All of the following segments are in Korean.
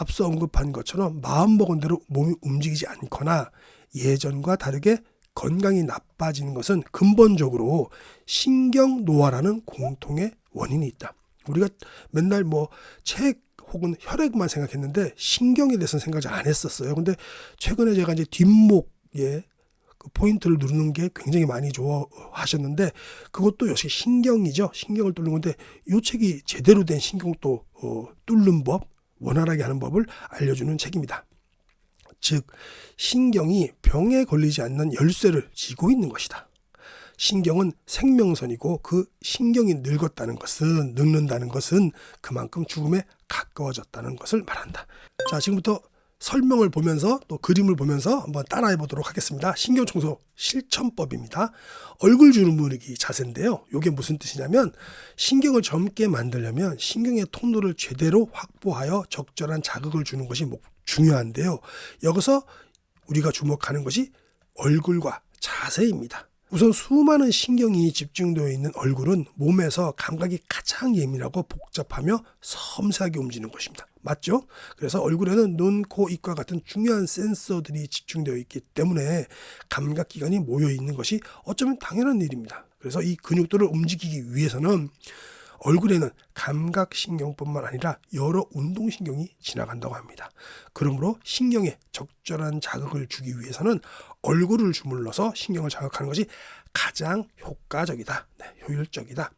앞서 언급한 것처럼 마음먹은 대로 몸이 움직이지 않거나 예전과 다르게 건강이 나빠지는 것은 근본적으로 신경 노화라는 공통의 원인이 있다. 우리가 맨날 책 혹은 혈액만 생각했는데 신경에 대해서는 생각을 잘 안 했었어요. 근데 최근에 제가 이제 뒷목에 그 포인트를 누르는 게 굉장히 많이 좋아하셨는데 그것도 역시 신경이죠. 신경을 뚫는 건데 이 책이 제대로 된 신경도 뚫는 법, 원활하게 하는 법을 알려주는 책입니다. 즉 신경이 병에 걸리지 않는 열쇠를 쥐고 있는 것이다. 신경은 생명선이고 그 신경이 늙는다는 것은 그만큼 죽음에 가까워졌다는 것을 말한다. 자, 지금부터 설명을 보면서 또 그림을 보면서 한번 따라해 보도록 하겠습니다. 신경청소 실천법입니다. 얼굴 주무르기 자세인데요. 이게 무슨 뜻이냐면 신경을 젊게 만들려면 신경의 통로를 제대로 확보하여 적절한 자극을 주는 것이 중요한데요. 여기서 우리가 주목하는 것이 얼굴과 자세입니다. 우선 수많은 신경이 집중되어 있는 얼굴은 몸에서 감각이 가장 예민하고 복잡하며 섬세하게 움직이는 것입니다. 맞죠? 그래서 얼굴에는 눈, 코, 입과 같은 중요한 센서들이 집중되어 있기 때문에 감각기관이 모여 있는 것이 어쩌면 당연한 일입니다. 그래서 이 근육들을 움직이기 위해서는 얼굴에는 감각신경뿐만 아니라 여러 운동신경이 지나간다고 합니다. 그러므로 신경에 적절한 자극을 주기 위해서는 얼굴을 주물러서 신경을 자극하는 것이 가장 효과적이다. 효율적이다.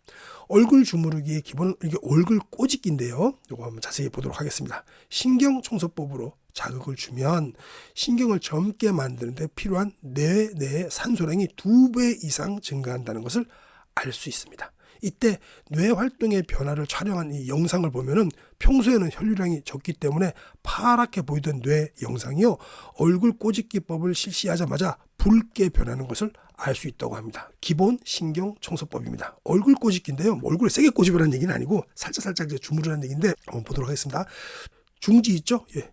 얼굴 주무르기의 기본은 이게 얼굴 꼬집기인데요. 이거 한번 자세히 보도록 하겠습니다. 신경청소법으로 자극을 주면 신경을 젊게 만드는 데 필요한 뇌 내의 산소량이 2배 이상 증가한다는 것을 알 수 있습니다. 이때 뇌 활동의 변화를 촬영한 이 영상을 보면은 평소에는 혈류량이 적기 때문에 파랗게 보이던 뇌 영상이요, 얼굴 꼬집기법을 실시하자마자 붉게 변하는 것을 알 수 있다고 합니다. 기본 신경 청소법입니다. 얼굴 꼬집기인데요. 얼굴에 세게 꼬집으라는 얘기는 아니고 살짝 이제 주무르라는 얘기인데 한번 보도록 하겠습니다. 중지 있죠? 예.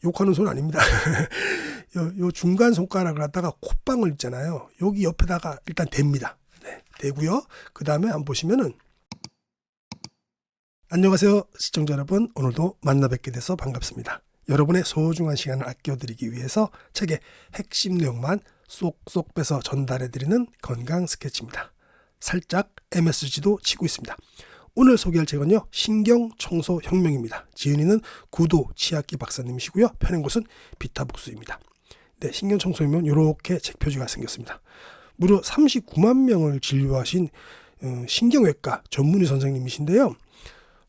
욕하는 손 아닙니다. 요 중간 손가락을 갖다가 콧방울 있잖아요. 여기 옆에다가 일단 댑니다. 되고요. 그 다음에 한번 보시면은, 안녕하세요 시청자 여러분, 오늘도 만나 뵙게 돼서 반갑습니다. 여러분의 소중한 시간을 아껴드리기 위해서 책의 핵심 내용만 쏙쏙 빼서 전달해드리는 건강 스케치입니다. 살짝 MSG도 치고 있습니다. 오늘 소개할 책은요, 신경청소혁명입니다. 지은이는 구도 치아키 박사님이시고요, 펴낸 곳은 비타북스입니다. 네, 신경청소혁명 이렇게 책 표지가 생겼습니다. 무려 39만 명을 진료하신 신경외과 전문의 선생님이신데요.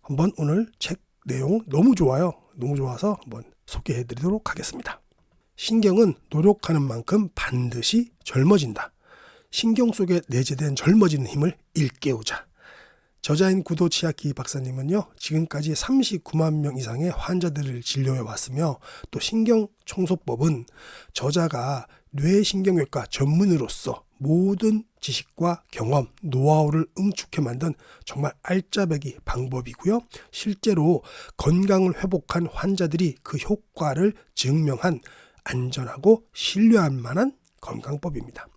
한번 오늘 책 내용 너무 좋아요. 너무 좋아서 한번 소개해드리도록 하겠습니다. 신경은 노력하는 만큼 반드시 젊어진다. 신경 속에 내재된 젊어지는 힘을 일깨우자. 저자인 구도 치아키 박사님은요, 지금까지 39만 명 이상의 환자들을 진료해 왔으며, 또 신경청소법은 저자가 뇌신경외과 전문의로서 모든 지식과 경험, 노하우를 응축해 만든 정말 알짜배기 방법이고요. 실제로 건강을 회복한 환자들이 그 효과를 증명한 안전하고 신뢰할 만한 건강법입니다.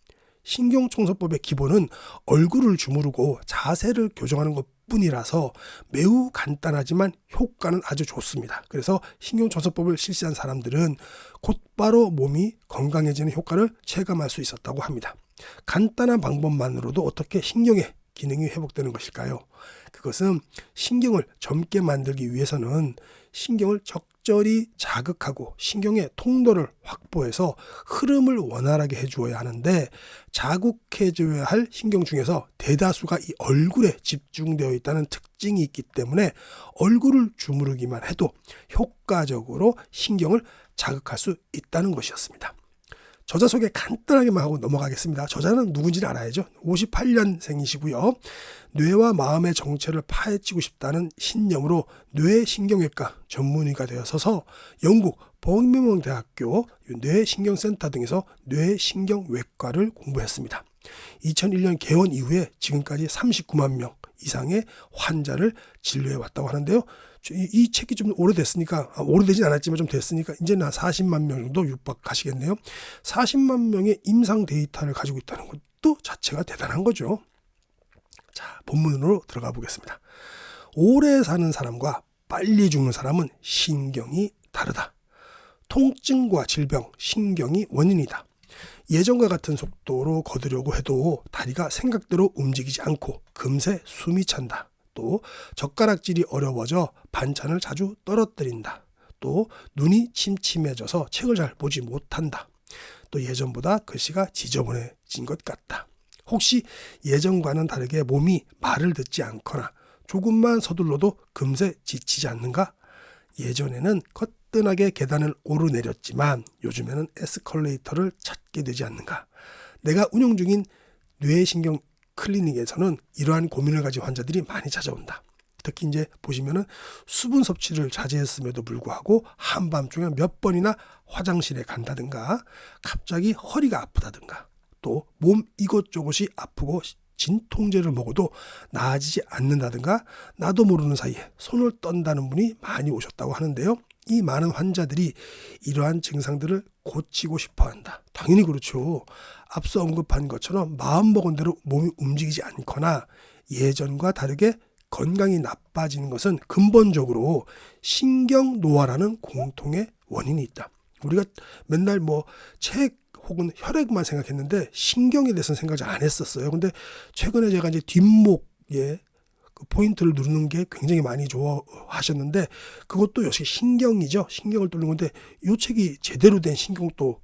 신경청소법의 기본은 얼굴을 주무르고 자세를 교정하는 것뿐이라서 매우 간단하지만 효과는 아주 좋습니다. 그래서 신경청소법을 실시한 사람들은 곧바로 몸이 건강해지는 효과를 체감할 수 있었다고 합니다. 간단한 방법만으로도 어떻게 신경의 기능이 회복되는 것일까요? 그것은 신경을 젊게 만들기 위해서는 신경을 적절히 자극하고 신경의 통로를 확보해서 흐름을 원활하게 해주어야 하는데, 자극해줘야 할 신경 중에서 대다수가 이 얼굴에 집중되어 있다는 특징이 있기 때문에 얼굴을 주무르기만 해도 효과적으로 신경을 자극할 수 있다는 것이었습니다. 저자 소개 간단하게만 하고 넘어가겠습니다. 저자는 누군지는 알아야죠. 58년생이시고요. 뇌와 마음의 정체를 파헤치고 싶다는 신념으로 뇌신경외과 전문의가 되어서서 영국 버밍엄 대학교 뇌신경센터 등에서 뇌신경외과를 공부했습니다. 2001년 개원 이후에 지금까지 39만 명 이상의 환자를 진료해 왔다고 하는데요. 이 책이 좀 오래됐으니까, 오래되진 않았지만 좀 됐으니까 이제는 한 40만 명 정도 육박하시겠네요. 40만 명의 임상 데이터를 가지고 있다는 것도 자체가 대단한 거죠. 자, 본문으로 들어가 보겠습니다. 오래 사는 사람과 빨리 죽는 사람은 신경이 다르다. 통증과 질병, 신경이 원인이다. 예전과 같은 속도로 걷으려고 해도 다리가 생각대로 움직이지 않고 금세 숨이 찬다. 또 젓가락질이 어려워져 반찬을 자주 떨어뜨린다. 또 눈이 침침해져서 책을 잘 보지 못한다. 또 예전보다 글씨가 지저분해진 것 같다. 혹시 예전과는 다르게 몸이 말을 듣지 않거나 조금만 서둘러도 금세 지치지 않는가? 예전에는 거뜬하게 계단을 오르내렸지만 요즘에는 에스컬레이터를 찾게 되지 않는가? 내가 운영 중인 뇌신경 클리닉에서는 이러한 고민을 가진 환자들이 많이 찾아온다. 특히 이제 보시면은 수분 섭취를 자제했음에도 불구하고 한밤중에 몇 번이나 화장실에 간다든가, 갑자기 허리가 아프다든가, 또 몸 이것저것이 아프고 진통제를 먹어도 나아지지 않는다든가, 나도 모르는 사이에 손을 떤다는 분이 많이 오셨다고 하는데요. 이 많은 환자들이 이러한 증상들을 고치고 싶어 한다. 당연히 그렇죠. 앞서 언급한 것처럼 마음먹은 대로 몸이 움직이지 않거나 예전과 다르게 건강이 나빠지는 것은 근본적으로 신경 노화라는 공통의 원인이 있다. 우리가 맨날 책 혹은 혈액만 생각했는데 신경에 대해서는 생각을 잘 안 했었어요. 근데 최근에 제가 이제 뒷목에 그 포인트를 누르는 게 굉장히 많이 좋아하셨는데, 그것도 역시 신경이죠. 신경을 뚫는 건데 이 책이 제대로 된 신경도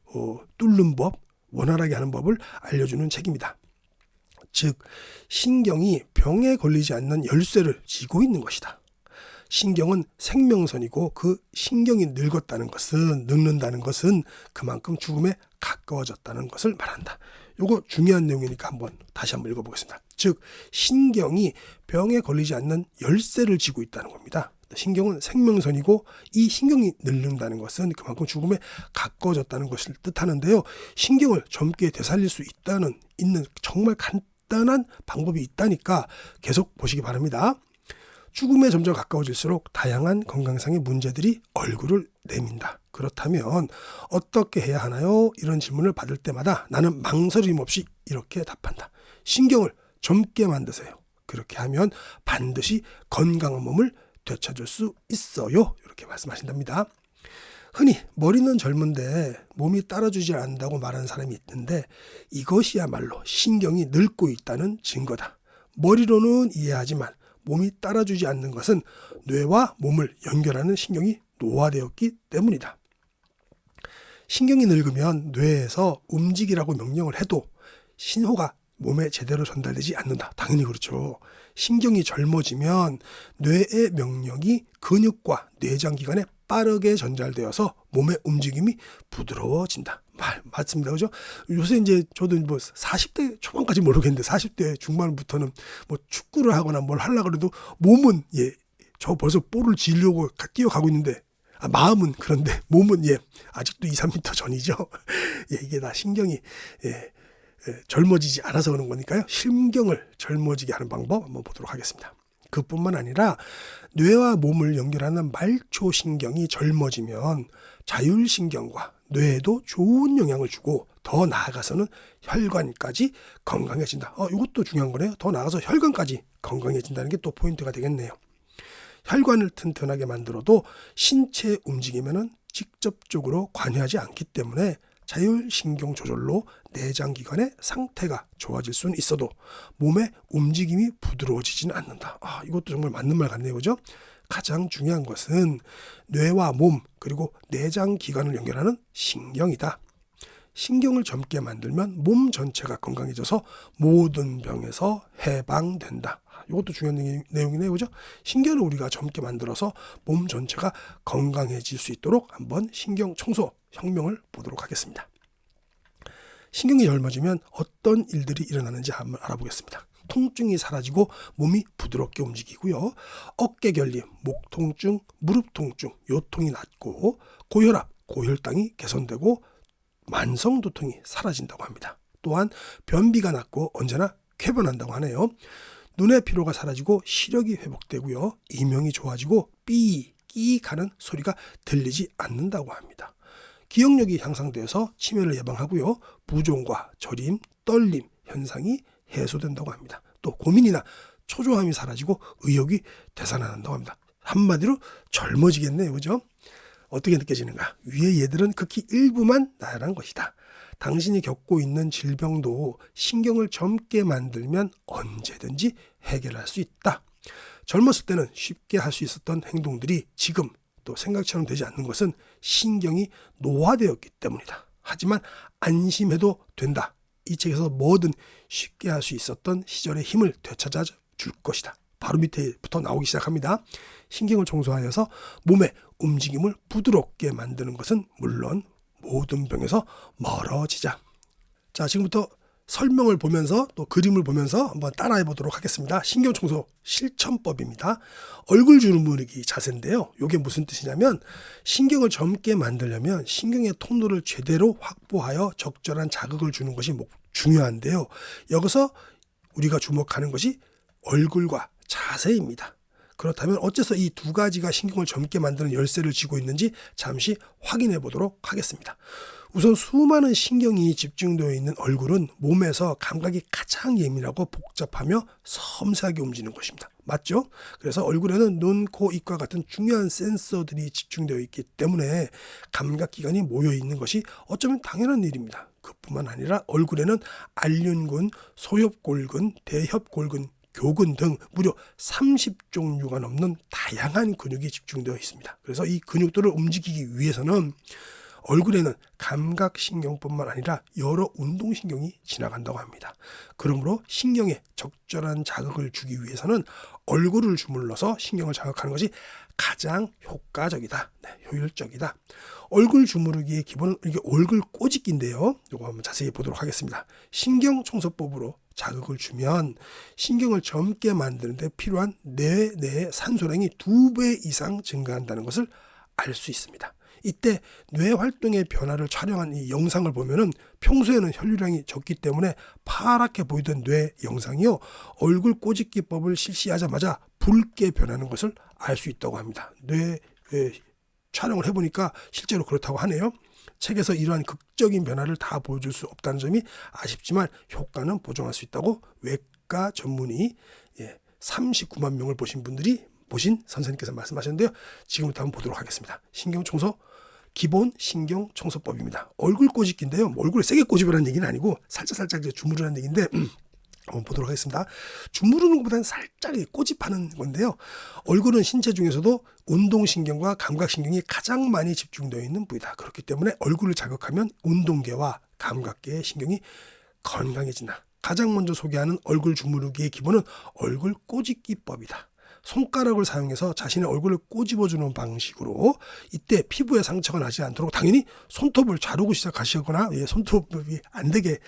뚫는 법, 원활하게 하는 법을 알려주는 책입니다. 즉 신경이 병에 걸리지 않는 열쇠를 쥐고 있는 것이다. 신경은 생명선이고 그 신경이 늙는다는 것은 그만큼 죽음에 가까워졌다는 것을 말한다. 요거 중요한 내용이니까 다시 한번 읽어보겠습니다. 즉 신경이 병에 걸리지 않는 열쇠를 쥐고 있다는 겁니다. 신경은 생명선이고 이 신경이 늙는다는 것은 그만큼 죽음에 가까워졌다는 것을 뜻하는데요. 신경을 젊게 되살릴 수 있는 정말 간단한 방법이 있다니까 계속 보시기 바랍니다. 죽음에 점점 가까워질수록 다양한 건강상의 문제들이 얼굴을 내민다. 그렇다면 어떻게 해야 하나요? 이런 질문을 받을 때마다 나는 망설임 없이 이렇게 답한다. 신경을 젊게 만드세요. 그렇게 하면 반드시 건강한 몸을 되찾을 수 있어요. 이렇게 말씀하신답니다. 흔히 머리는 젊은데 몸이 따라주지 않는다고 말하는 사람이 있는데 이것이야말로 신경이 늙고 있다는 증거다. 머리로는 이해하지만 몸이 따라주지 않는 것은 뇌와 몸을 연결하는 신경이 노화되었기 때문이다. 신경이 늙으면 뇌에서 움직이라고 명령을 해도 신호가 몸에 제대로 전달되지 않는다. 당연히 그렇죠. 신경이 젊어지면 뇌의 명령이 근육과 뇌장기관에 빠르게 전달되어서 몸의 움직임이 부드러워진다. 맞습니다. 그죠? 요새 이제 저도 40대 초반까지 모르겠는데 40대 중반부터는 축구를 하거나 뭘 하려고 해도 몸은 저 벌써 볼을 지으려고 뛰어가고 있는데 마음은 그런데 몸은 아직도 2, 3m 전이죠. 이게 다 신경이 젊어지지 않아서 그런 거니까요. 신경을 젊어지게 하는 방법 한번 보도록 하겠습니다. 그뿐만 아니라 뇌와 몸을 연결하는 말초신경이 젊어지면 자율신경과 뇌에도 좋은 영향을 주고 더 나아가서는 혈관까지 건강해진다. 이것도 중요한 거네요. 더 나아가서 혈관까지 건강해진다는 게 또 포인트가 되겠네요. 혈관을 튼튼하게 만들어도 신체 움직임에는 직접적으로 관여하지 않기 때문에 자율신경 조절로 내장기관의 상태가 좋아질 수는 있어도 몸의 움직임이 부드러워지지는 않는다. 이것도 정말 맞는 말 같네요. 그죠? 가장 중요한 것은 뇌와 몸 그리고 내장기관을 연결하는 신경이다. 신경을 젊게 만들면 몸 전체가 건강해져서 모든 병에서 해방된다. 이것도 중요한 내용이네요. 그죠? 신경을 우리가 젊게 만들어서 몸 전체가 건강해질 수 있도록 한번 신경 청소 혁명을 보도록 하겠습니다. 신경이 젊어지면 어떤 일들이 일어나는지 한번 알아보겠습니다. 통증이 사라지고 몸이 부드럽게 움직이고요. 어깨 결림, 목 통증, 무릎 통증, 요통이 낫고 고혈압, 고혈당이 개선되고 만성 두통이 사라진다고 합니다. 또한 변비가 낫고 언제나 쾌변한다고 하네요. 눈의 피로가 사라지고 시력이 회복되고요. 이명이 좋아지고 끼 가는 소리가 들리지 않는다고 합니다. 기억력이 향상되어서 치매를 예방하고요. 부종과 저림, 떨림 현상이 해소된다고 합니다. 또 고민이나 초조함이 사라지고 의욕이 되살아난다고 합니다. 한마디로 젊어지겠네요. 그죠? 어떻게 느껴지는가? 위의 예들은 극히 일부만 나열한 것이다. 당신이 겪고 있는 질병도 신경을 젊게 만들면 언제든지 해결할 수 있다. 젊었을 때는 쉽게 할 수 있었던 행동들이 지금 또 생각처럼 되지 않는 것은 신경이 노화되었기 때문이다. 하지만 안심해도 된다. 이 책에서 뭐든 쉽게 할 수 있었던 시절의 힘을 되찾아 줄 것이다. 바로 밑에부터 나오기 시작합니다. 신경을 청소하여서 몸의 움직임을 부드럽게 만드는 것은 물론 모든 병에서 멀어지자. 자, 지금부터 설명을 보면서 또 그림을 보면서 한번 따라해 보도록 하겠습니다. 신경청소 실천법입니다. 얼굴 주무르기 자세인데요. 이게 무슨 뜻이냐면 신경을 젊게 만들려면 신경의 통로를 제대로 확보하여 적절한 자극을 주는 것이 중요한데요. 여기서 우리가 주목하는 것이 얼굴과 자세입니다. 그렇다면 어째서 이 두 가지가 신경을 젊게 만드는 열쇠를 쥐고 있는지 잠시 확인해 보도록 하겠습니다. 우선 수많은 신경이 집중되어 있는 얼굴은 몸에서 감각이 가장 예민하고 복잡하며 섬세하게 움직이는 것입니다. 맞죠? 그래서 얼굴에는 눈, 코, 입과 같은 중요한 센서들이 집중되어 있기 때문에 감각기관이 모여 있는 것이 어쩌면 당연한 일입니다. 그뿐만 아니라 얼굴에는 알륜근, 소엽골근, 대협골근, 교근 등 무려 30종류가 넘는 다양한 근육이 집중되어 있습니다. 그래서 이 근육들을 움직이기 위해서는 얼굴에는 감각신경뿐만 아니라 여러 운동신경이 지나간다고 합니다. 그러므로 신경에 적절한 자극을 주기 위해서는 얼굴을 주물러서 신경을 자극하는 것이 가장 효과적이다. 네, 효율적이다. 얼굴 주무르기의 기본은 이게 얼굴 꼬집기인데요. 이거 한번 자세히 보도록 하겠습니다. 신경청소법으로 자극을 주면 신경을 젊게 만드는 데 필요한 뇌 내의 산소량이 2배 이상 증가한다는 것을 알 수 있습니다. 이때 뇌 활동의 변화를 촬영한 이 영상을 보면은 평소에는 혈류량이 적기 때문에 파랗게 보이던 뇌 영상이요, 얼굴 꼬집기법을 실시하자마자 붉게 변하는 것을 알 수 있다고 합니다. 뇌 촬영을 해보니까 실제로 그렇다고 하네요. 책에서 이러한 극적인 변화를 다 보여줄 수 없다는 점이 아쉽지만 효과는 보정할 수 있다고 외과 전문의 39만 명을 보신 선생님께서 말씀하셨는데요. 지금부터 한번 보도록 하겠습니다. 신경청소 기본 신경청소법입니다. 얼굴 꼬집기인데요. 얼굴에 세게 꼬집으라는 얘기는 아니고 살짝 이제 주무르라는 얘기인데 한번 보도록 하겠습니다. 주무르는 것보다는 살짝 꼬집하는 건데요. 얼굴은 신체 중에서도 운동신경과 감각신경이 가장 많이 집중되어 있는 부위다. 그렇기 때문에 얼굴을 자극하면 운동계와 감각계의 신경이 건강해진다. 가장 먼저 소개하는 얼굴 주무르기의 기본은 얼굴 꼬집기법이다. 손가락을 사용해서 자신의 얼굴을 꼬집어주는 방식으로, 이때 피부에 상처가 나지 않도록 당연히 손톱을 자르고 시작하시거나 손톱이 안 되게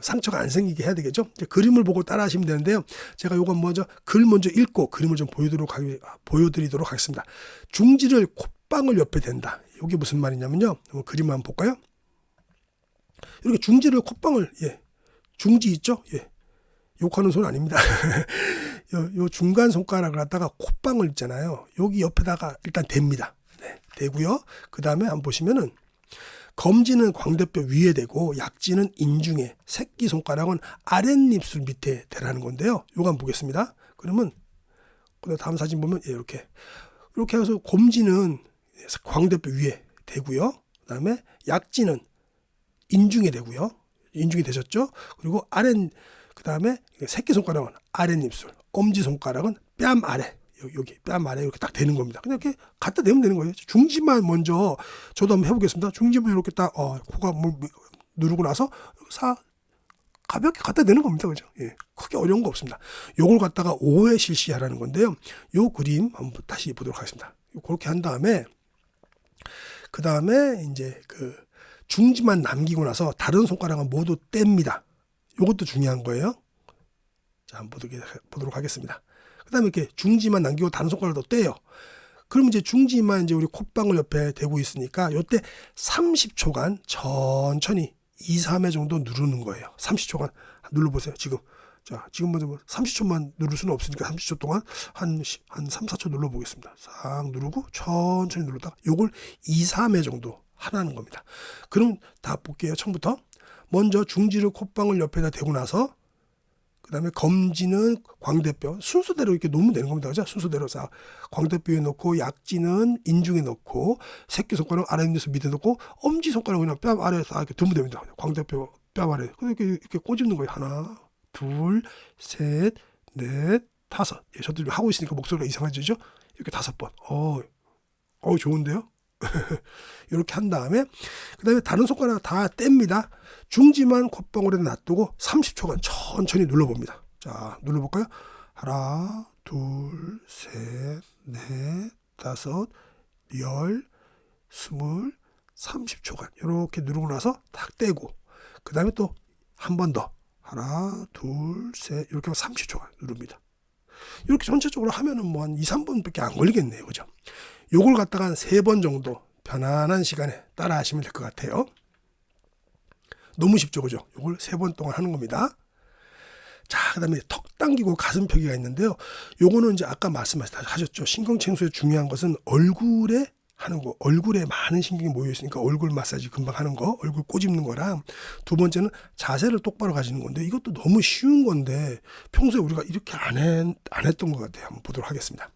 상처가 안 생기게 해야 되겠죠. 이제 그림을 보고 따라 하시면 되는데요. 제가 요건 글 먼저 읽고 그림을 좀 보여드리도록 하겠습니다. 중지를 콧방울 옆에 댄다. 이게 무슨 말이냐면요. 그림 한번 볼까요? 이렇게 중지를 콧방울, 중지 있죠? 욕하는 손 아닙니다. 요 중간 손가락을 갖다가 콧방울 있잖아요. 여기 옆에다가 일단 댑니다. 네, 대고요. 그 다음에 한번 보시면은 검지는 광대뼈 위에 대고 약지는 인중에, 새끼손가락은 아랫입술 밑에 대라는 건데요. 요거 한번 보겠습니다. 그러면 다음 사진 보면 이렇게 해서 검지는 광대뼈 위에 대고요. 그 다음에 약지는 인중에 대고요. 인중이 되셨죠? 그리고 그 다음에 새끼손가락은 아랫입술, 엄지손가락은 뺨 아래, 여기 뺨 아래 이렇게 딱 대는 겁니다. 그냥 이렇게 갖다 대면 되는 거예요. 중지만 먼저 저도 한번 해보겠습니다. 중지만 이렇게 딱 코가 누르고 나서 가볍게 갖다 대는 겁니다. 그죠? 크게 어려운 거 없습니다. 요걸 갖다가 5회 실시하라는 건데요. 요 그림 한번 다시 보도록 하겠습니다. 그렇게 한 다음에 그 다음에 이제 중지만 남기고 나서 다른 손가락은 모두 뗍니다. 요것도 중요한 거예요. 자, 한번 보도록 하겠습니다. 그 다음에 이렇게 중지만 남기고 다른 손가락도 떼요. 그럼 이제 중지만 이제 우리 콧방울 옆에 대고 있으니까 요때 30초간 천천히 2, 3회 정도 누르는 거예요. 30초간 눌러보세요. 지금 30초만 누를 수는 없으니까 30초 동안 한 3, 4초 눌러보겠습니다. 싹 누르고 천천히 누르다가 요걸 2, 3회 정도 하라는 겁니다. 그럼 다 볼게요. 처음부터. 먼저 중지를 콧방울 옆에다 대고 나서 그 다음에 검지는 광대뼈. 순서대로 이렇게 놓으면 되는 겁니다. 그죠? 순서대로 자, 광대뼈에 놓고, 약지는 인중에 놓고, 새끼손가락 아랫입에서 밑에 놓고, 엄지손가락 그냥 뺨 아래에서 이렇게 두면 됩니다. 광대뼈 뺨 아래. 이렇게 꼬집는 거예요. 하나, 둘, 셋, 넷, 다섯. 예, 저도 하고 있으니까 목소리가 이상해지죠? 이렇게 5번. 좋은데요? 이렇게 한 다음에 그 다음에 다른 손가락 다 뗍니다. 중지만 콧방울에 놔두고 30초간 천천히 눌러봅니다. 자, 눌러볼까요? 하나, 둘, 셋, 넷, 다섯, 열, 20, 30초간 이렇게 누르고 나서 딱 떼고 그 다음에 또 한 번 더 하나, 둘, 셋 이렇게 30초간 누릅니다. 이렇게 전체적으로 하면은 뭐 한 2, 3분밖에 안 걸리겠네요. 그죠? 요걸 갖다가 한 3번 정도 편안한 시간에 따라 하시면 될 것 같아요. 너무 쉽죠, 그죠? 요걸 3번 동안 하는 겁니다. 자, 그 다음에 턱 당기고 가슴 펴기가 있는데요. 요거는 이제 아까 말씀하셨죠. 신경청소에 중요한 것은 얼굴에 하는 거. 얼굴에 많은 신경이 모여 있으니까 얼굴 마사지 금방 하는 거, 얼굴 꼬집는 거랑 두 번째는 자세를 똑바로 가지는 건데 이것도 너무 쉬운 건데 평소에 우리가 이렇게 안 했던 것 같아요. 한번 보도록 하겠습니다.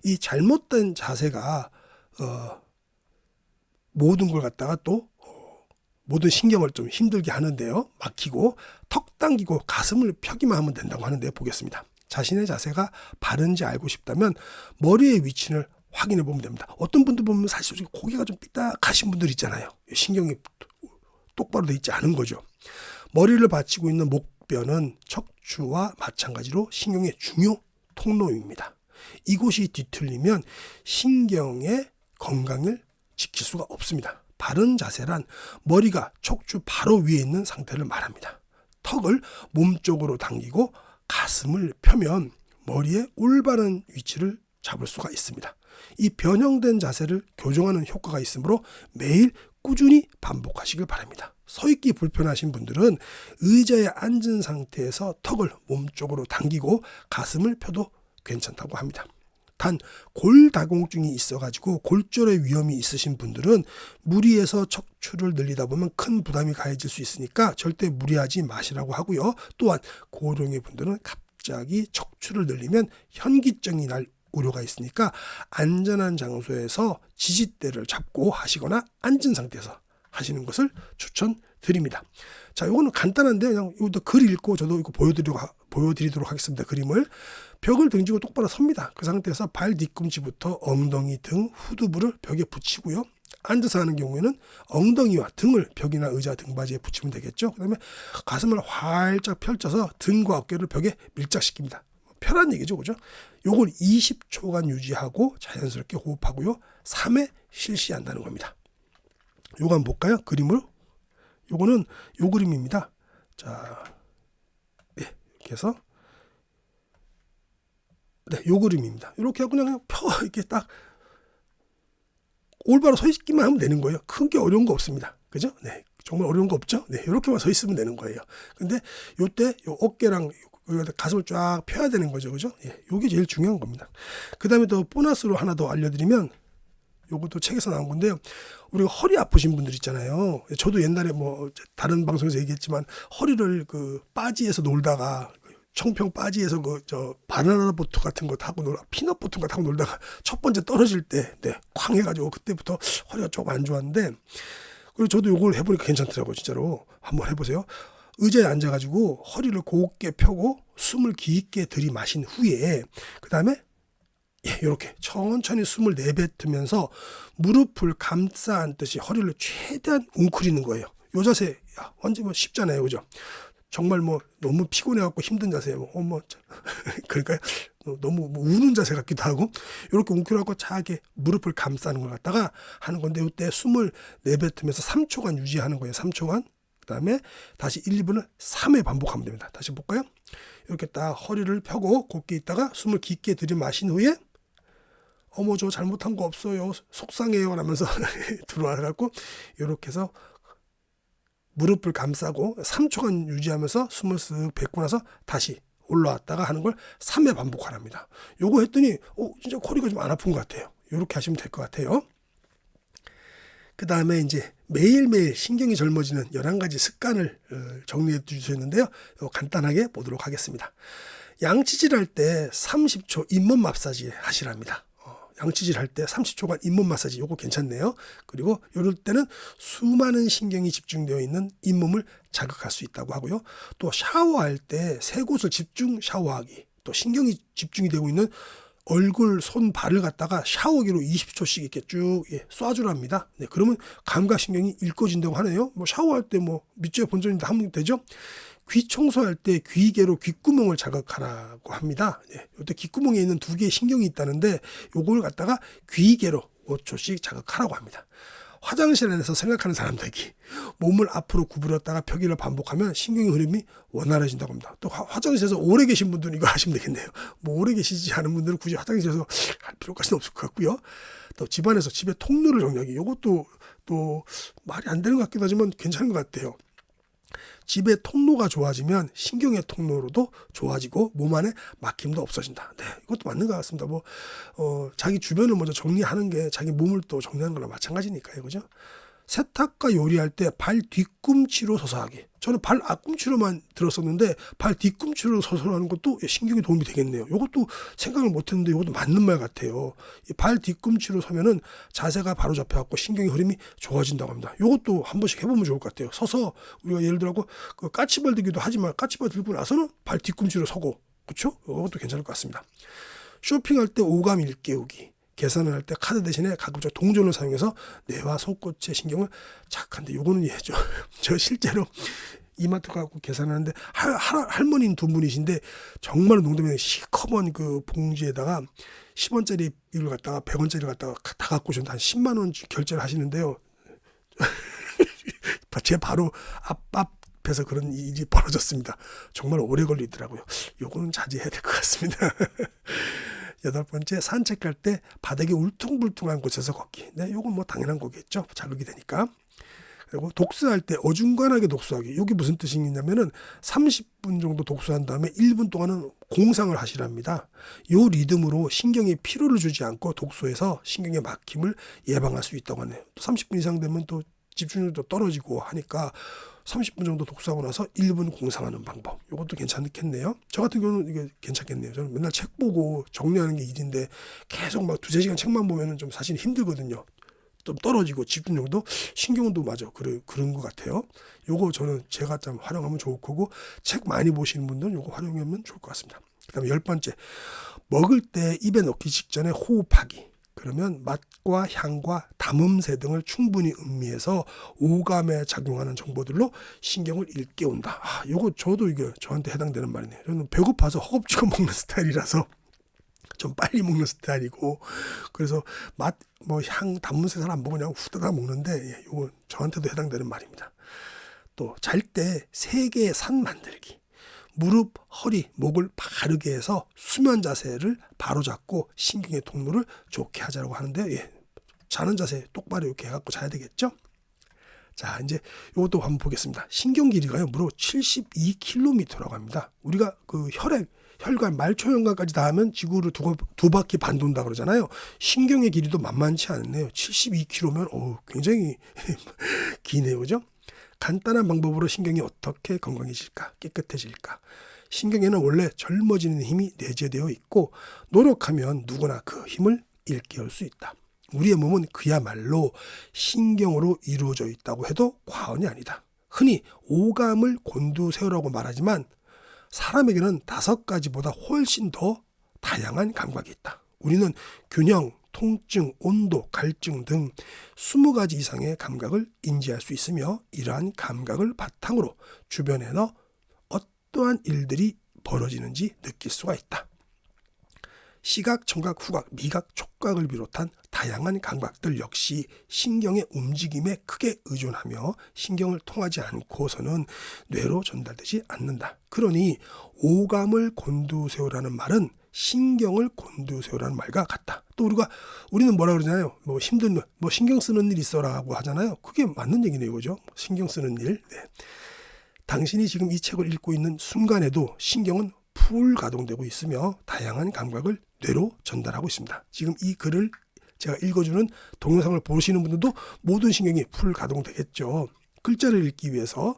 이 잘못된 자세가 모든 걸 갖다가 또 모든 신경을 좀 힘들게 하는데요. 막히고 턱 당기고 가슴을 펴기만 하면 된다고 하는데 보겠습니다. 자신의 자세가 바른지 알고 싶다면 머리의 위치를 확인해 보면 됩니다. 어떤 분들 보면 사실 고개가 좀 삐딱하신 분들 있잖아요. 신경이 똑바로 돼 있지 않은 거죠. 머리를 받치고 있는 목뼈는 척추와 마찬가지로 신경의 중요 통로입니다. 이곳이 뒤틀리면 신경의 건강을 지킬 수가 없습니다. 바른 자세란 머리가 척추 바로 위에 있는 상태를 말합니다. 턱을 몸쪽으로 당기고 가슴을 펴면 머리의 올바른 위치를 잡을 수가 있습니다. 이 변형된 자세를 교정하는 효과가 있으므로 매일 꾸준히 반복하시길 바랍니다. 서 있기 불편하신 분들은 의자에 앉은 상태에서 턱을 몸쪽으로 당기고 가슴을 펴도 괜찮다고 합니다. 단 골다공증이 있어가지고 골절의 위험이 있으신 분들은 무리해서 척추를 늘리다 보면 큰 부담이 가해질 수 있으니까 절대 무리하지 마시라고 하고요. 또한 고령의 분들은 갑자기 척추를 늘리면 현기증이 날 우려가 있으니까 안전한 장소에서 지지대를 잡고 하시거나 앉은 상태에서 하시는 것을 추천드립니다. 자, 이거는 간단한데 그냥 이것도 글 읽고 저도 이거 보여드리도록 하겠습니다. 그림을 벽을 등지고 똑바로 섭니다. 그 상태에서 발 뒤꿈치부터 엉덩이 등 후두부를 벽에 붙이고요. 앉아서 하는 경우에는 엉덩이와 등을 벽이나 의자 등받이에 붙이면 되겠죠. 그 다음에 가슴을 활짝 펼쳐서 등과 어깨를 벽에 밀착시킵니다. 편한 얘기죠, 그죠? 요걸 20초간 유지하고 자연스럽게 호흡하고요. 3회 실시한다는 겁니다. 요거 한번 볼까요? 그림으로. 요거는 요 그림입니다. 자, 네, 이렇게 해서 네, 요 그림입니다. 이렇게 하고 그냥 이렇게 딱 올바로 서 있기만 하면 되는 거예요. 크게 어려운 거 없습니다. 그죠? 네, 정말 어려운 거 없죠? 네, 이렇게만 서 있으면 되는 거예요. 근데 요때 요 어깨랑 가슴을 쫙 펴야 되는 거죠, 그죠? 예, 요게 제일 중요한 겁니다. 그 다음에 또 보너스로 하나 더 알려드리면, 요것도 책에서 나온 건데요. 우리가 허리 아프신 분들 있잖아요. 저도 옛날에 뭐 다른 방송에서 얘기했지만 허리를 그 바지에서 놀다가 청평 바지에서 바나나 보트 같은 거 타고 피넛 보트 같은 거 타고 놀다가 첫 번째 떨어질 때, 네, 쾅 해가지고 그때부터 허리가 조금 안 좋았는데, 그리고 저도 요걸 해보니까 괜찮더라고요, 진짜로. 한번 해보세요. 의자에 앉아가지고 허리를 곧게 펴고 숨을 깊게 들이마신 후에 그 다음에 이렇게 천천히 숨을 내뱉으면서 무릎을 감싸 앉듯이 허리를 최대한 웅크리는 거예요. 이 자세 완전 뭐 쉽잖아요, 그죠? 정말 뭐 너무 피곤해갖고 힘든 자세예요. 그러니까 너무 우는 자세 같기도 하고 이렇게 웅크려갖고 차게 무릎을 감싸는 걸 갖다가 하는 건데 이때 숨을 내뱉으면서 3초간 유지하는 거예요. 3초간. 그 다음에 다시 1, 2분을 3회 반복하면 됩니다. 다시 볼까요? 이렇게 딱 허리를 펴고 곧게 있다가 숨을 깊게 들이마신 후에 어머 저 잘못한 거 없어요. 속상해요. 라면서 들어와갖고 이렇게 해서 무릎을 감싸고 3초간 유지하면서 숨을 쓱 뱉고 나서 다시 올라왔다가 하는 걸 3회 반복하랍니다. 요거 했더니 진짜 허리가 좀 안 아픈 것 같아요. 이렇게 하시면 될 것 같아요. 그 다음에 이제 매일매일 신경이 젊어지는 11가지 습관을 정리해 주셨는데요. 간단하게 보도록 하겠습니다. 양치질 할 때 30초 잇몸 마사지 하시랍니다. 양치질 할 때 30초간 잇몸 마사지, 요거 괜찮네요. 그리고 이럴 때는 수많은 신경이 집중되어 있는 잇몸을 자극할 수 있다고 하고요. 또 샤워할 때 세 곳을 집중 샤워하기, 또 신경이 집중이 되고 있는 얼굴, 손, 발을 갖다가 샤워기로 20초씩 이렇게 쭉 쏴주랍니다. 네, 그러면 감각신경이 일꺼진다고 하네요. 뭐 샤워할 때 뭐 밑줄에 본전인데 하면 되죠. 귀 청소할 때 귀개로 귓구멍을 자극하라고 합니다. 네, 이때 귓구멍에 있는 2개의 신경이 있다는데 요걸 갖다가 귀개로 5초씩 자극하라고 합니다. 화장실 안에서 생각하는 사람들이 몸을 앞으로 구부렸다가 펴기를 반복하면 신경의 흐름이 원활해진다고 합니다. 또 화장실에서 오래 계신 분들은 이거 하시면 되겠네요. 뭐 오래 계시지 않은 분들은 굳이 화장실에서 할 필요까지는 없을 것 같고요. 또 집안에서 집의 통로를 정리하기, 이것도 또 말이 안 되는 것 같기도 하지만 괜찮은 것 같아요. 집의 통로가 좋아지면 신경의 통로로도 좋아지고 몸 안에 막힘도 없어진다. 네, 이것도 맞는 것 같습니다. 자기 주변을 먼저 정리하는 게 자기 몸을 또 정리하는 거랑 마찬가지니까요, 그죠? 세탁과 요리할 때 발 뒤꿈치로 서서 하기. 저는 발 앞꿈치로만 들었었는데 발 뒤꿈치로 서서 하는 것도 신경에 도움이 되겠네요. 이것도 생각을 못했는데 이것도 맞는 말 같아요. 발 뒤꿈치로 서면은 자세가 바로 잡혀갖고 신경의 흐름이 좋아진다고 합니다. 이것도 한 번씩 해보면 좋을 것 같아요. 서서 우리가 예를 들어 그 까치발 들기도 하지만 까치발 들고 나서는 발 뒤꿈치로 서고, 그렇죠? 이것도 괜찮을 것 같습니다. 쇼핑할 때 오감 일깨우기. 계산을 할 때 카드 대신에 가급적 동전을 사용해서 뇌와 손끝의 신경을 착한데, 요거는 예죠. 저 실제로 이마트 가고 계산하는데 할머니인 2분이신데 정말 농담이 아니라 시커먼 그 봉지에다가 10원짜리 이걸 갖다가 100원짜리를 갖다가 다 갖고 오셨는데 한 10만 원 결제를 하시는데요. 제 바로 앞에서 그런 일이 벌어졌습니다. 정말 오래 걸리더라고요. 요거는 자제해야 될 것 같습니다. 8번째, 산책할 때 바닥이 울퉁불퉁한 곳에서 걷기. 네, 요건 뭐 당연한 거겠죠. 자극이 되니까. 그리고 독서할 때 어중간하게 독서하기. 이게 무슨 뜻이 있냐면은 30분 정도 독서한 다음에 1분 동안은 공상을 하시랍니다. 요 리듬으로 신경에 피로를 주지 않고 독서에서 신경의 막힘을 예방할 수 있다고 하네요. 또 30분 이상 되면 또 집중력도 떨어지고 하니까 30분 정도 독서하고 나서 1분 공상하는 방법. 이것도 괜찮겠네요. 저 같은 경우는 이게 괜찮겠네요. 저는 맨날 책 보고 정리하는 게 일인데 계속 막 2-3시간 책만 보면은 좀 사실 힘들거든요. 좀 떨어지고 집중력도, 신경도 맞아. 그런 것 같아요. 요거 저는 제가 좀 활용하면 좋을 거고, 책 많이 보시는 분들은 요거 활용하면 좋을 것 같습니다. 그 다음에 10번째, 먹을 때 입에 넣기 직전에 호흡하기. 그러면 맛과 향과 담음새 등을 충분히 음미해서 오감에 작용하는 정보들로 신경을 일깨운다. 요거 저도 이게 저한테 해당되는 말이네요. 저는 배고파서 허겁지겁 먹는 스타일이라서 좀 빨리 먹는 스타일이고, 그래서 맛, 향, 담음새 잘 안 보고 그냥 후다닥 먹는데, 요거 저한테도 해당되는 말입니다. 또 잘 때 3개의 산 만들기. 무릎, 허리, 목을 바르게 해서 수면 자세를 바로 잡고 신경의 통로를 좋게 하자고 하는데, 자는 자세 똑바로 이렇게 해갖고 자야 되겠죠? 자, 이제 이것도 한번 보겠습니다. 신경 길이가요, 무려 72km라고 합니다. 우리가 그 혈관, 말초혈관까지 다 하면 지구를 두 바퀴 반 돈다 그러잖아요. 신경의 길이도 만만치 않네요. 72km면 굉장히 기네요, 그죠? 간단한 방법으로 신경이 어떻게 건강해질까, 깨끗해질까? 신경에는 원래 젊어지는 힘이 내재되어 있고 노력하면 누구나 그 힘을 일깨울 수 있다. 우리의 몸은 그야말로 신경으로 이루어져 있다고 해도 과언이 아니다. 흔히 오감을 곤두세우라고 말하지만 사람에게는 5가지보다 훨씬 더 다양한 감각이 있다. 우리는 균형, 통증, 온도, 갈증 등 20가지 이상의 감각을 인지할 수 있으며 이러한 감각을 바탕으로 주변에서 어떠한 일들이 벌어지는지 느낄 수가 있다. 시각, 청각, 후각, 미각, 촉각을 비롯한 다양한 감각들 역시 신경의 움직임에 크게 의존하며 신경을 통하지 않고서는 뇌로 전달되지 않는다. 그러니 오감을 곤두세우라는 말은 신경을 곤두세우라는 말과 같다. 또 우리는 뭐라 그러잖아요. 힘든 신경 쓰는 일 있어라고 하잖아요. 그게 맞는 얘기네요, 그죠? 신경 쓰는 일. 네. 당신이 지금 이 책을 읽고 있는 순간에도 신경은 풀 가동되고 있으며 다양한 감각을 뇌로 전달하고 있습니다. 지금 이 글을 제가 읽어주는 동영상을 보시는 분들도 모든 신경이 풀 가동되겠죠. 글자를 읽기 위해서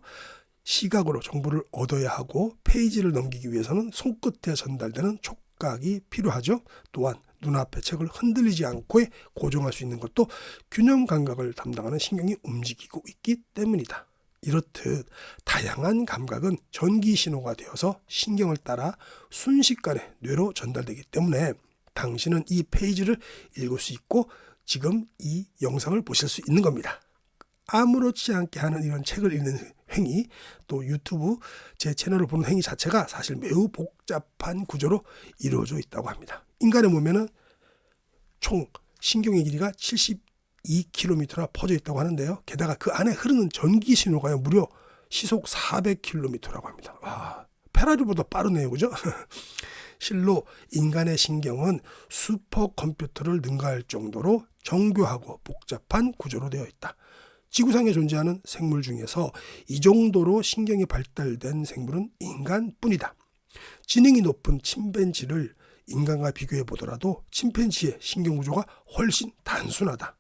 시각으로 정보를 얻어야 하고 페이지를 넘기기 위해서는 손끝에 전달되는 촉각이 필요하죠. 또한 눈앞의 책을 흔들리지 않고 고정할 수 있는 것도 균형 감각을 담당하는 신경이 움직이고 있기 때문이다. 이렇듯 다양한 감각은 전기 신호가 되어서 신경을 따라 순식간에 뇌로 전달되기 때문에 당신은 이 페이지를 읽을 수 있고 지금 이 영상을 보실 수 있는 겁니다. 아무렇지 않게 하는 이런 책을 읽는 행위, 또 유튜브 제 채널을 보는 행위 자체가 사실 매우 복잡한 구조로 이루어져 있다고 합니다. 인간의 몸에는 총 신경의 길이가 72km나 퍼져 있다고 하는데요. 게다가 그 안에 흐르는 전기 신호가 무려 시속 400km라고 합니다. 페라리보다 빠르네요, 그죠? 실로 인간의 신경은 슈퍼컴퓨터를 능가할 정도로 정교하고 복잡한 구조로 되어 있다. 지구상에 존재하는 생물 중에서 이 정도로 신경이 발달된 생물은 인간뿐이다. 지능이 높은 침팬지를 인간과 비교해 보더라도 침팬지의 신경 구조가 훨씬 단순하다.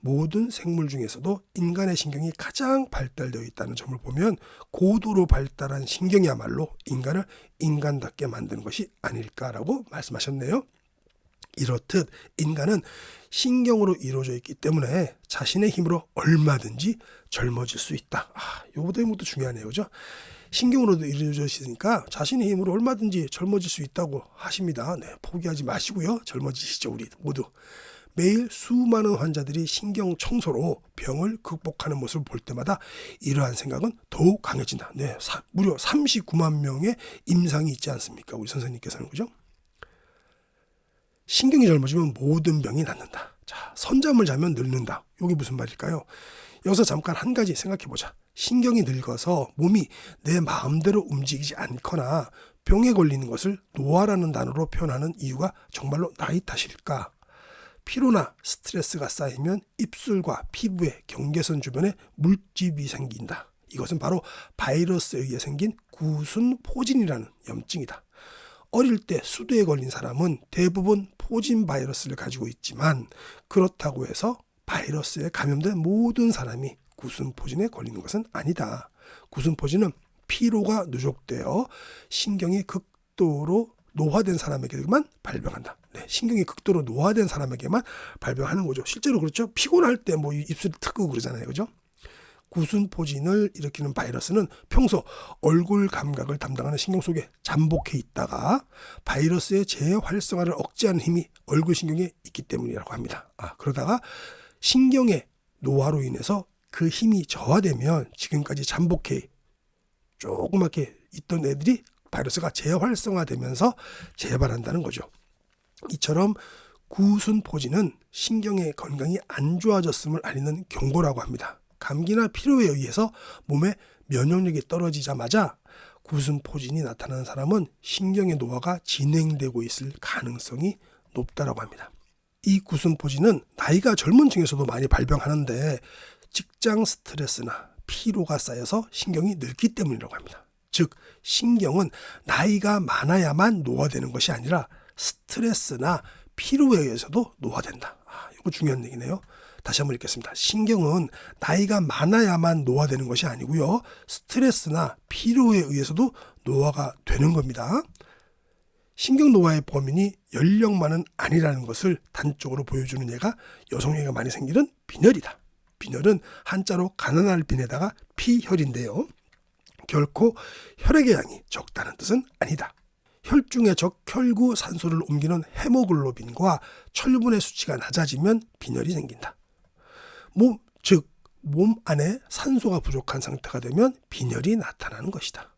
모든 생물 중에서도 인간의 신경이 가장 발달되어 있다는 점을 보면 고도로 발달한 신경이야말로 인간을 인간답게 만드는 것이 아닐까라고 말씀하셨네요. 이렇듯 인간은 신경으로 이루어져 있기 때문에 자신의 힘으로 얼마든지 젊어질 수 있다. 요것도 중요하네요, 그죠? 신경으로도 이루어져 있으니까 자신의 힘으로 얼마든지 젊어질 수 있다고 하십니다. 네, 포기하지 마시고요. 젊어지시죠, 우리 모두. 매일 수많은 환자들이 신경 청소로 병을 극복하는 모습을 볼 때마다 이러한 생각은 더욱 강해진다. 네, 무려 39만 명의 임상이 있지 않습니까? 우리 선생님께서는, 그죠? 신경이 젊어지면 모든 병이 낫는다. 자, 선잠을 자면 늙는다. 이게 무슨 말일까요? 여기서 잠깐 한 가지 생각해보자. 신경이 늙어서 몸이 내 마음대로 움직이지 않거나 병에 걸리는 것을 노화라는 단어로 표현하는 이유가 정말로 나이 탓일까? 피로나 스트레스가 쌓이면 입술과 피부의 경계선 주변에 물집이 생긴다. 이것은 바로 바이러스에 의해 생긴 구순포진이라는 염증이다. 어릴 때 수두에 걸린 사람은 대부분 포진 바이러스를 가지고 있지만 그렇다고 해서 바이러스에 감염된 모든 사람이 구순포진에 걸리는 것은 아니다. 구순포진은 피로가 누적되어 신경이 극도로 노화된 사람에게만 발병한다. 네, 신경이 극도로 노화된 사람에게만 발병하는 거죠. 실제로 그렇죠. 피곤할 때 입술이 트고 그러잖아요, 그죠? 구순포진을 일으키는 바이러스는 평소 얼굴 감각을 담당하는 신경 속에 잠복해 있다가 바이러스의 재활성화를 억제하는 힘이 얼굴 신경에 있기 때문이라고 합니다. 그러다가 신경의 노화로 인해서 그 힘이 저하되면 지금까지 잠복해 조그맣게 있던 애들이 바이러스가 재활성화되면서 재발한다는 거죠. 이처럼 구순포진은 신경의 건강이 안 좋아졌음을 알리는 경고라고 합니다. 감기나 피로에 의해서 몸의 면역력이 떨어지자마자 구순포진이 나타나는 사람은 신경의 노화가 진행되고 있을 가능성이 높다고 합니다. 이 구순포진은 나이가 젊은 층에서도 많이 발병하는데 직장 스트레스나 피로가 쌓여서 신경이 늙기 때문이라고 합니다. 즉 신경은 나이가 많아야만 노화되는 것이 아니라 스트레스나 피로에 의해서도 노화된다. 이거 중요한 얘기네요. 다시 한번 읽겠습니다. 신경은 나이가 많아야만 노화되는 것이 아니고요. 스트레스나 피로에 의해서도 노화가 되는 겁니다. 신경 노화의 범인이 연령만은 아니라는 것을 단적으로 보여주는 예가 여성에게 많이 생기는 빈혈이다. 빈혈은 한자로 가난할 빈에다가 피혈인데요. 결코 혈액의 양이 적다는 뜻은 아니다. 혈중의 적혈구 산소를 옮기는 헤모글로빈과 철분의 수치가 낮아지면 빈혈이 생긴다. 몸 안에 산소가 부족한 상태가 되면 빈혈이 나타나는 것이다.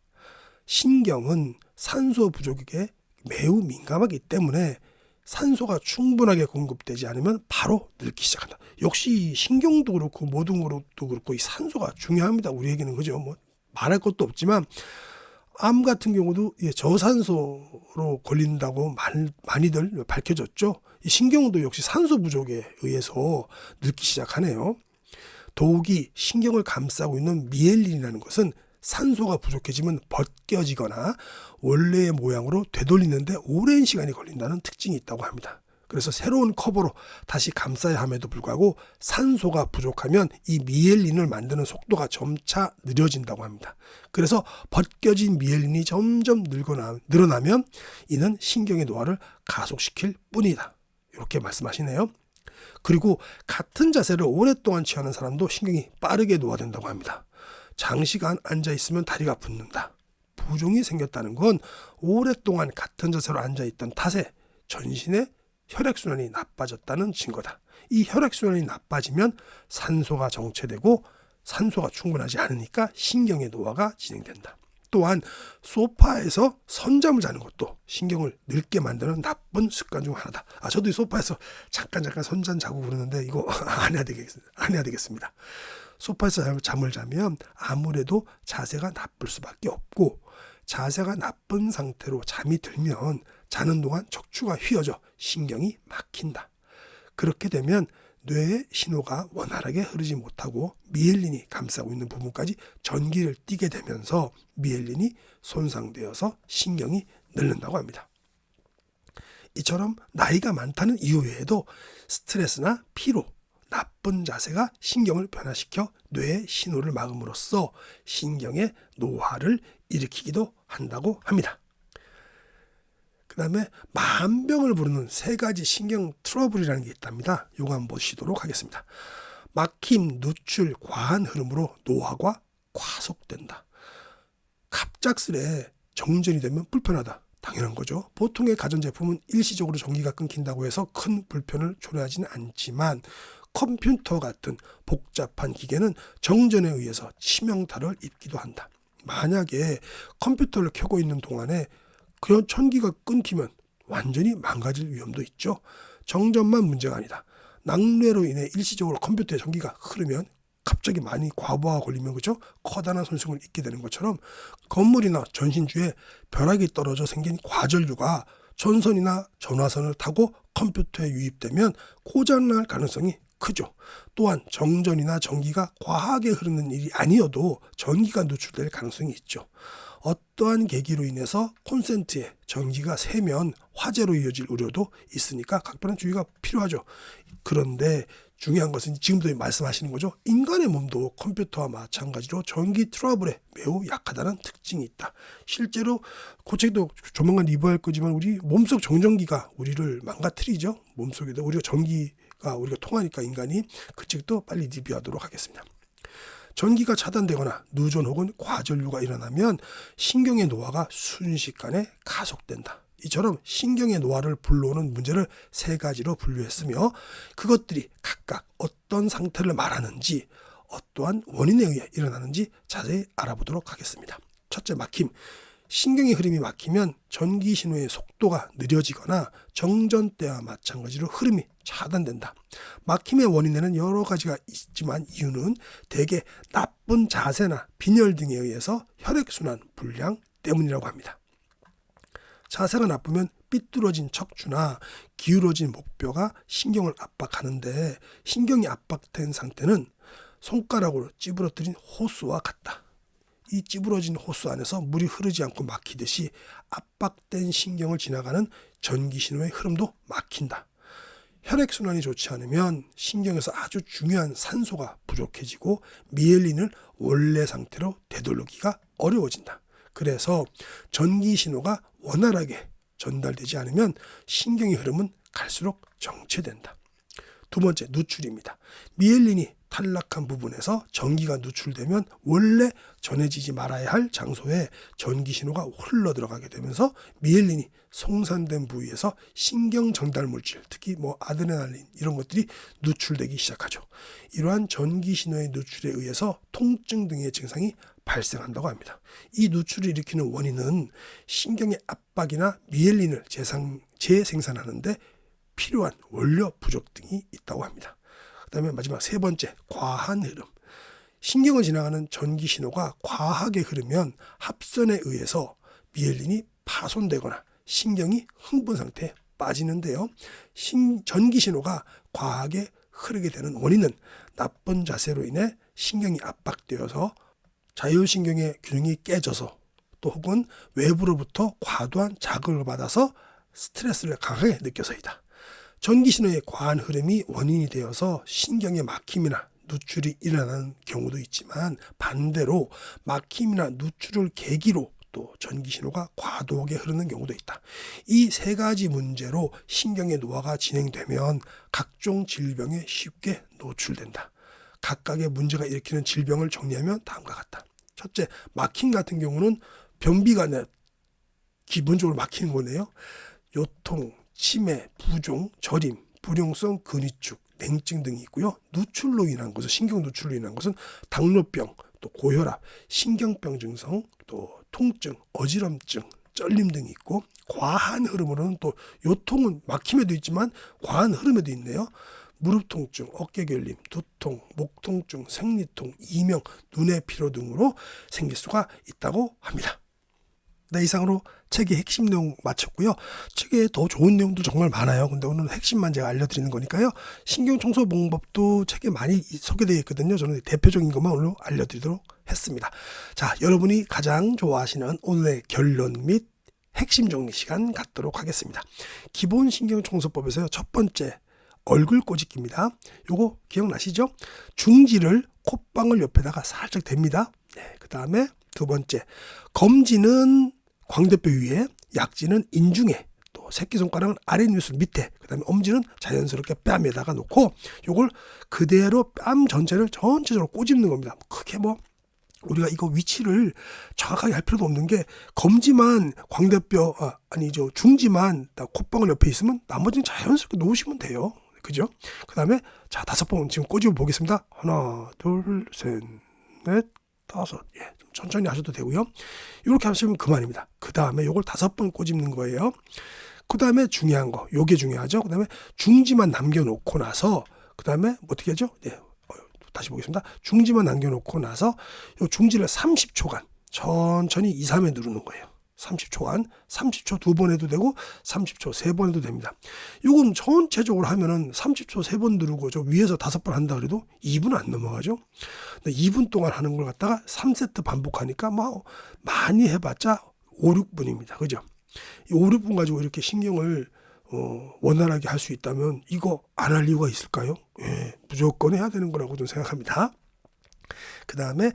신경은 산소 부족에 매우 민감하기 때문에 산소가 충분하게 공급되지 않으면 바로 늙기 시작한다. 역시 신경도 그렇고 모든 것도 그렇고 이 산소가 중요합니다. 우리에게는, 그죠? 말할 것도 없지만 암 같은 경우도 저산소로 걸린다고 많이들 밝혀졌죠. 이 신경도 역시 산소 부족에 의해서 늙기 시작하네요. 더욱이 신경을 감싸고 있는 미엘린이라는 것은 산소가 부족해지면 벗겨지거나 원래의 모양으로 되돌리는데 오랜 시간이 걸린다는 특징이 있다고 합니다. 그래서 새로운 커버로 다시 감싸야 함에도 불구하고 산소가 부족하면 이 미엘린을 만드는 속도가 점차 느려진다고 합니다. 그래서 벗겨진 미엘린이 점점 늘어나면 이는 신경의 노화를 가속시킬 뿐이다. 이렇게 말씀하시네요. 그리고 같은 자세를 오랫동안 취하는 사람도 신경이 빠르게 노화된다고 합니다. 장시간 앉아있으면 다리가 붓는다. 부종이 생겼다는 건 오랫동안 같은 자세로 앉아있던 탓에 전신의 혈액순환이 나빠졌다는 증거다. 이 혈액순환이 나빠지면 산소가 정체되고 산소가 충분하지 않으니까 신경의 노화가 진행된다. 또한 소파에서 선잠을 자는 것도 신경을 늙게 만드는 나쁜 습관 중 하나다. 저도 이 소파에서 잠깐 선잠 자고 그러는데 이거 안 해야 되겠습니다. 소파에서 잠을 자면 아무래도 자세가 나쁠 수밖에 없고, 자세가 나쁜 상태로 잠이 들면 자는 동안 척추가 휘어져 신경이 막힌다. 그렇게 되면 뇌의 신호가 원활하게 흐르지 못하고 미엘린이 감싸고 있는 부분까지 전기를 띠게 되면서 미엘린이 손상되어서 신경이 늙는다고 합니다. 이처럼 나이가 많다는 이유 외에도 스트레스나 피로, 나쁜 자세가 신경을 변화시켜 뇌의 신호를 막음으로써 신경의 노화를 일으키기도 한다고 합니다. 그 다음에 만병을 부르는 3가지 신경 트러블이라는 게 있답니다. 이거 한번 보시도록 하겠습니다. 막힘, 누출, 과한 흐름으로 노화가 과속된다. 갑작스레 정전이 되면 불편하다. 당연한 거죠. 보통의 가전제품은 일시적으로 전기가 끊긴다고 해서 큰 불편을 초래하지는 않지만 컴퓨터 같은 복잡한 기계는 정전에 의해서 치명타를 입기도 한다. 만약에 컴퓨터를 켜고 있는 동안에 그런 전기가 끊기면 완전히 망가질 위험도 있죠. 정전만 문제가 아니다. 낙뢰로 인해 일시적으로 컴퓨터에 전기가 흐르면 갑자기 많이 과부하가 걸리면 그죠? 커다란 손상을 입게 되는 것처럼 건물이나 전신주에 벼락이 떨어져 생긴 과전류가 전선이나 전화선을 타고 컴퓨터에 유입되면 고장날 가능성이 크죠. 또한 정전이나 전기가 과하게 흐르는 일이 아니어도 전기가 누출될 가능성이 있죠. 어떠한 계기로 인해서 콘센트에 전기가 새면 화재로 이어질 우려도 있으니까 각별한 주의가 필요하죠. 그런데 중요한 것은 지금도 말씀하시는 거죠. 인간의 몸도 컴퓨터와 마찬가지로 전기 트러블에 매우 약하다는 특징이 있다. 실제로 고책도 조만간 입어야 할 거지만 우리 몸속 정전기가 우리를 망가뜨리죠. 몸속에도 우리가 통하니까 인간이 그 책도 빨리 리뷰하도록 하겠습니다. 전기가 차단되거나 누전 혹은 과전류가 일어나면 신경의 노화가 순식간에 가속된다. 이처럼 신경의 노화를 불러오는 문제를 3가지로 분류했으며 그것들이 각각 어떤 상태를 말하는지 어떠한 원인에 의해 일어나는지 자세히 알아보도록 하겠습니다. 첫째, 막힘. 신경의 흐름이 막히면 전기 신호의 속도가 느려지거나 정전 때와 마찬가지로 흐름이 차단된다. 막힘의 원인에는 여러 가지가 있지만 이유는 대개 나쁜 자세나 빈혈 등에 의해서 혈액순환 불량 때문이라고 합니다. 자세가 나쁘면 삐뚤어진 척추나 기울어진 목뼈가 신경을 압박하는데 신경이 압박된 상태는 손가락으로 찌부러뜨린 호수와 같다. 이 찌부러진 호수 안에서 물이 흐르지 않고 막히듯이 압박된 신경을 지나가는 전기신호의 흐름도 막힌다. 혈액순환이 좋지 않으면 신경에서 아주 중요한 산소가 부족해지고 미엘린을 원래 상태로 되돌리기가 어려워진다. 그래서 전기신호가 원활하게 전달되지 않으면 신경의 흐름은 갈수록 정체된다. 2번째, 누출입니다. 미엘린이 탈락한 부분에서 전기가 누출되면 원래 전해지지 말아야 할 장소에 전기 신호가 흘러 들어가게 되면서 미엘린이 송산된 부위에서 신경 전달 물질, 특히 아드레날린 이런 것들이 누출되기 시작하죠. 이러한 전기 신호의 누출에 의해서 통증 등의 증상이 발생한다고 합니다. 이 누출을 일으키는 원인은 신경의 압박이나 미엘린을 재생산하는 데 필요한 원료 부족 등이 있다고 합니다. 그 다음에 마지막 3번째, 과한 흐름. 신경을 지나가는 전기 신호가 과하게 흐르면 합선에 의해서 미엘린이 파손되거나 신경이 흥분 상태에 빠지는데요. 전기 신호가 과하게 흐르게 되는 원인은 나쁜 자세로 인해 신경이 압박되어서 자율신경의 균형이 깨져서 또 혹은 외부로부터 과도한 자극을 받아서 스트레스를 강하게 느껴서이다. 전기신호의 과한 흐름이 원인이 되어서 신경의 막힘이나 누출이 일어나는 경우도 있지만, 반대로 막힘이나 누출을 계기로 또 전기신호가 과도하게 흐르는 경우도 있다. 이 세 가지 문제로 신경의 노화가 진행되면 각종 질병에 쉽게 노출된다. 각각의 문제가 일으키는 질병을 정리하면 다음과 같다. 첫째, 막힘 같은 경우는 변비가 기본적으로 막히는 거네요. 요통, 치매, 부종, 저림, 불용성 근위축, 냉증 등이 있고요. 누출로 인한 것은, 신경 누출로 인한 것은 당뇨병, 또 고혈압, 신경병 증상, 또 통증, 어지럼증, 쩔림 등이 있고, 과한 흐름으로는 또 요통은 막힘에도 있지만 과한 흐름에도 있네요. 무릎 통증, 어깨 결림, 두통, 목 통증, 생리통, 이명, 눈의 피로 등으로 생길 수가 있다고 합니다. 네, 이상으로 책의 핵심 내용 마쳤고요. 책에 더 좋은 내용도 정말 많아요. 근데 오늘은 핵심만 제가 알려드리는 거니까요. 신경청소 방법도 책에 많이 소개되어 있거든요. 저는 대표적인 것만 오늘 알려드리도록 했습니다. 자, 여러분이 가장 좋아하시는 오늘의 결론 및 핵심 정리 시간 갖도록 하겠습니다. 기본 신경청소법에서요, 첫 번째 얼굴 꼬집기입니다. 요거 기억나시죠? 중지를 콧방울 옆에다가 살짝 댑니다. 네, 그 다음에 두 번째, 검지는 광대뼈 위에, 약지는 인중에, 또 새끼손가락은 아랫입술 밑에, 그 다음에 엄지는 자연스럽게 뺨에다가 놓고 요걸 그대로 뺨 전체를 전체적으로 꼬집는 겁니다. 크게 우리가 이거 위치를 정확하게 할 필요도 없는 게, 검지만 광대뼈 아니죠, 중지만 콧방울 옆에 있으면 나머지는 자연스럽게 놓으시면 돼요. 그죠? 그 다음에 자, 5번 지금 꼬집어 보겠습니다. 하나, 둘, 셋, 넷, 5. 예, 좀 천천히 하셔도 되고요. 이렇게 하시면 그만입니다. 그 다음에 요걸 5번 꼬집는 거예요. 그 다음에 중요한 거, 요게 중요하죠. 그 다음에 중지만 남겨놓고 나서, 그 다음에 어떻게 하죠? 예, 다시 보겠습니다. 중지만 남겨놓고 나서 요 중지를 30초간 천천히 2, 3회 누르는 거예요. 30초간, 30초 2번 해도 되고 30초 3번 해도 됩니다. 이건 전체적으로 하면은 30초 3번 누르고 저 위에서 5번 한다 그래도 2분 안 넘어가죠. 근데 2분 동안 하는 걸 갖다가 3세트 반복하니까 많이 해봤자 5, 6분입니다. 그죠? 이 5, 6분 가지고 이렇게 신경을 원활하게 할 수 있다면 이거 안 할 이유가 있을까요? 예, 무조건 해야 되는 거라고 좀 생각합니다. 그 다음에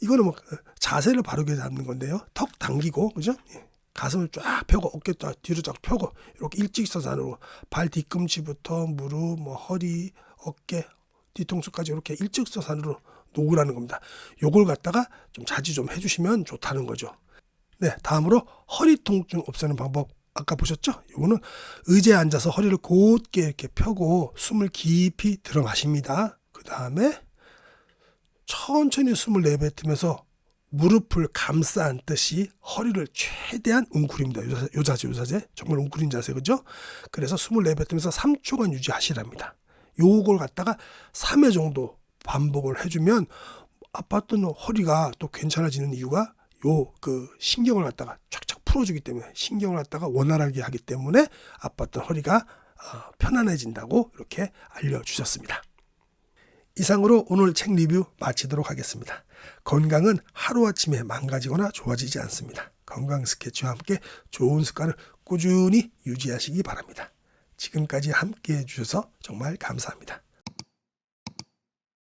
이거는 자세를 바르게 잡는 건데요. 턱 당기고, 그죠? 예. 가슴을 쫙 펴고, 어깨 쫙 뒤로 쫙 펴고, 이렇게 일직선으로 발 뒤꿈치부터 무릎, 허리, 어깨, 뒤통수까지 이렇게 일직선으로 놓으라는 겁니다. 요걸 갖다가 좀 자주 좀 해주시면 좋다는 거죠. 네, 다음으로 허리 통증 없애는 방법. 아까 보셨죠? 이거는 의자에 앉아서 허리를 곧게 이렇게 펴고 숨을 깊이 들어 마십니다. 그 다음에 천천히 숨을 내뱉으면서 무릎을 감싸 안듯이 허리를 최대한 웅크립니다. 요 자세. 정말 웅크린 자세, 그죠? 그래서 숨을 내뱉으면서 3초간 유지하시랍니다. 요걸 갖다가 3회 정도 반복을 해주면 아팠던 허리가 또 괜찮아지는 이유가 신경을 갖다가 착착 풀어주기 때문에, 신경을 갖다가 원활하게 하기 때문에 아팠던 허리가 편안해진다고 이렇게 알려주셨습니다. 이상으로 오늘 책 리뷰 마치도록 하겠습니다. 건강은 하루아침에 망가지거나 좋아지지 않습니다. 건강 스케치와 함께 좋은 습관을 꾸준히 유지하시기 바랍니다. 지금까지 함께 해주셔서 정말 감사합니다.